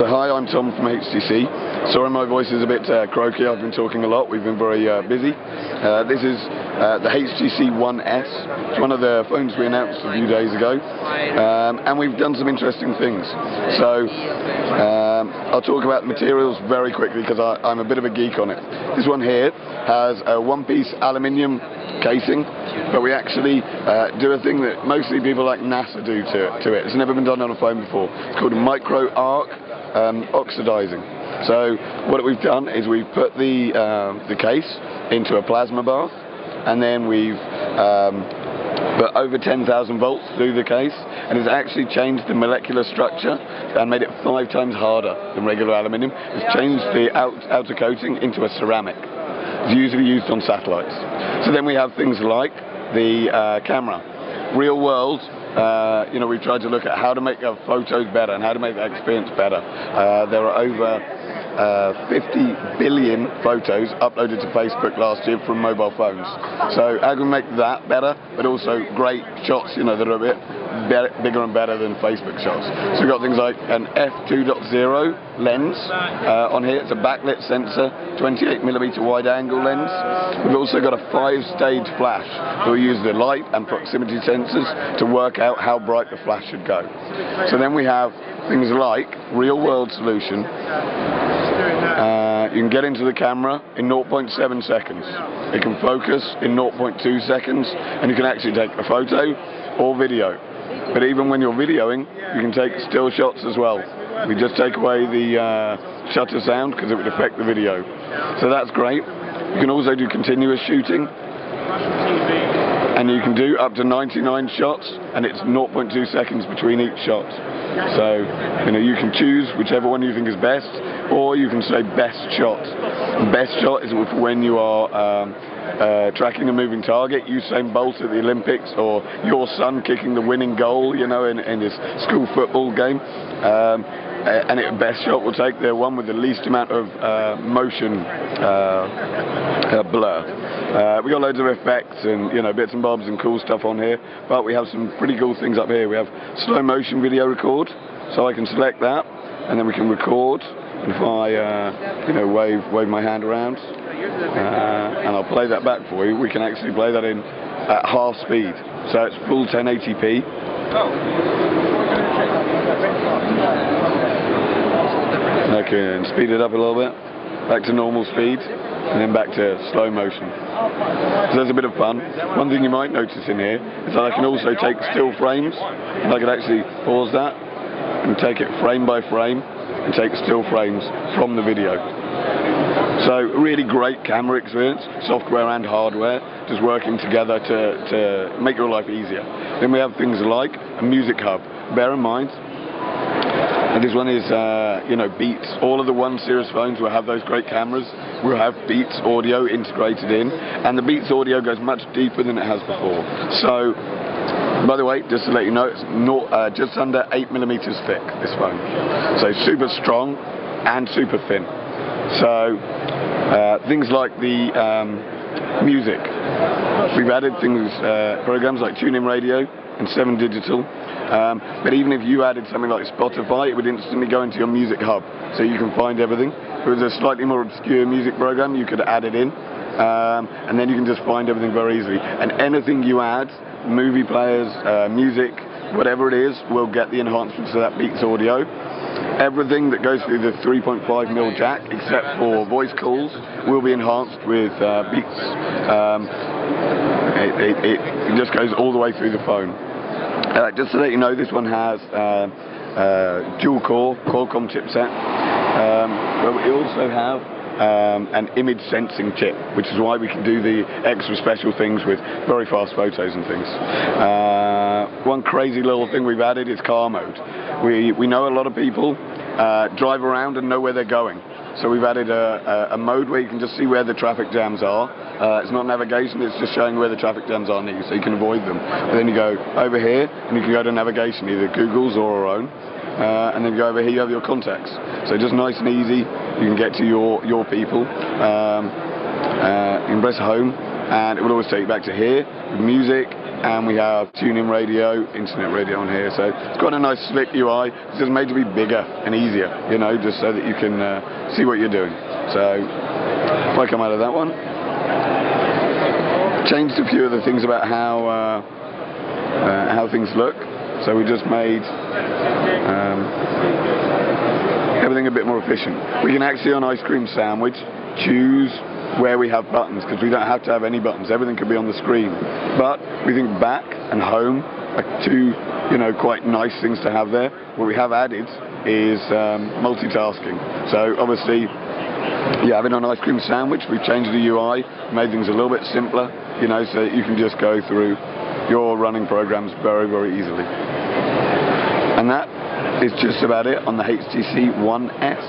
So hi, I'm Tom from HTC. Sorry my voice is a bit croaky, I've been talking a lot, we've been very busy. This is the HTC One S. It's one of the phones we announced a few days ago, and we've done some interesting things. So I'll talk about the materials very quickly because I'm a bit of a geek on it. This one here has a one-piece aluminium casing, but we actually do a thing that mostly people like NASA do to it. It's never been done on a phone before. It's called micro arc oxidizing. So what we've done is we've put the case into a plasma bath, and then we've put over 10,000 volts through the case, and it's actually changed the molecular structure and made it 5 times harder than regular aluminium. It's changed the outer coating into a ceramic. It's usually used on satellites. So then we have things like the camera. Real world, we've tried to look at how to make our photos better and how to make that experience better. There are over 50 billion photos uploaded to Facebook last year from mobile phones. So how can we make that better, but also great shots, that are a bit bigger and better than Facebook shots. So we've got things like an f2.0 lens on here. It's a backlit sensor, 28mm wide angle lens. We've also got a 5-stage flash. We'll use the light and proximity sensors to work out how bright the flash should go. So then we have things like real world solution. You can get into the camera in 0.7 seconds. It can focus in 0.2 seconds, and you can actually take a photo or video. But even when you're videoing, you can take still shots as well. We just take away the shutter sound because it would affect the video. So that's great. You can also do continuous shooting, and you can do up to 99 shots, and it's 0.2 seconds between each shot. So you can choose whichever one you think is best, or you can say best shot. Best shot is when you are tracking a moving target, Usain Bolt at the Olympics, or your son kicking the winning goal, in his school football game. And best shot will take the one with the least amount of motion blur. We got loads of effects and bits and bobs and cool stuff on here, but we have some pretty cool things up here. We have slow motion video record, so I can select that, and then we can record. And if I wave my hand around, and I'll play that back for you, we can actually play that in at half speed, so it's full 1080p. I can speed it up a little bit, back to normal speed, and then back to slow motion. So that's a bit of fun. One thing you might notice in here is that I can also take still frames, and I can actually pause that and take it frame by frame and take still frames from the video. So really great camera experience, software and hardware, just working together to make your life easier. Then we have things like a music hub. Bear in mind, and this one is, Beats. All of the One series phones will have those great cameras. We'll have Beats audio integrated in, and the Beats audio goes much deeper than it has before. So, by the way, just to let you know, it's just under 8mm thick, this phone. So super strong and super thin. So things like the music. We've added programs like TuneIn Radio and 7 Digital. But even if you added something like Spotify, it would instantly go into your music hub, so you can find everything. If it was a slightly more obscure music program, you could add it in, and then you can just find everything very easily. And anything you add, movie players, music, whatever it is, will get the enhancements of that Beats audio. Everything that goes through the 3.5mm jack, except for voice calls, will be enhanced with Beats. It just goes all the way through the phone. Just to let you know, this one has dual-core Qualcomm chipset, but we also have an image sensing chip, which is why we can do the extra special things with very fast photos and things. One crazy little thing we've added is car mode. We know a lot of people drive around and know where they're going. So we've added a mode where you can just see where the traffic jams are. It's not navigation, it's just showing where the traffic jams are near you, so you can avoid them. But then you go over here, and you can go to navigation, either Google's or our own. And then you go over here, you have your contacts. So just nice and easy, you can get to your people. You can press home, and it will always take you back to here, with music, and we have tune-in radio, internet radio on here. So it's got a nice slick UI. It's just made to be bigger and easier, you know, just so that you can see what you're doing. So if I come out of that one, changed a few of the things about how things look. So we just made everything a bit more efficient. We can actually on Ice Cream Sandwich choose where we have buttons, because we don't have to have any buttons. Everything can be on the screen. But we think back and home are two, you know, quite nice things to have there. What we have added is multitasking. So obviously, yeah, having an Ice Cream Sandwich, we've changed the UI, made things a little bit simpler, you know, so that you can just go through your running programs very, very easily. And that is just about it on the HTC One S.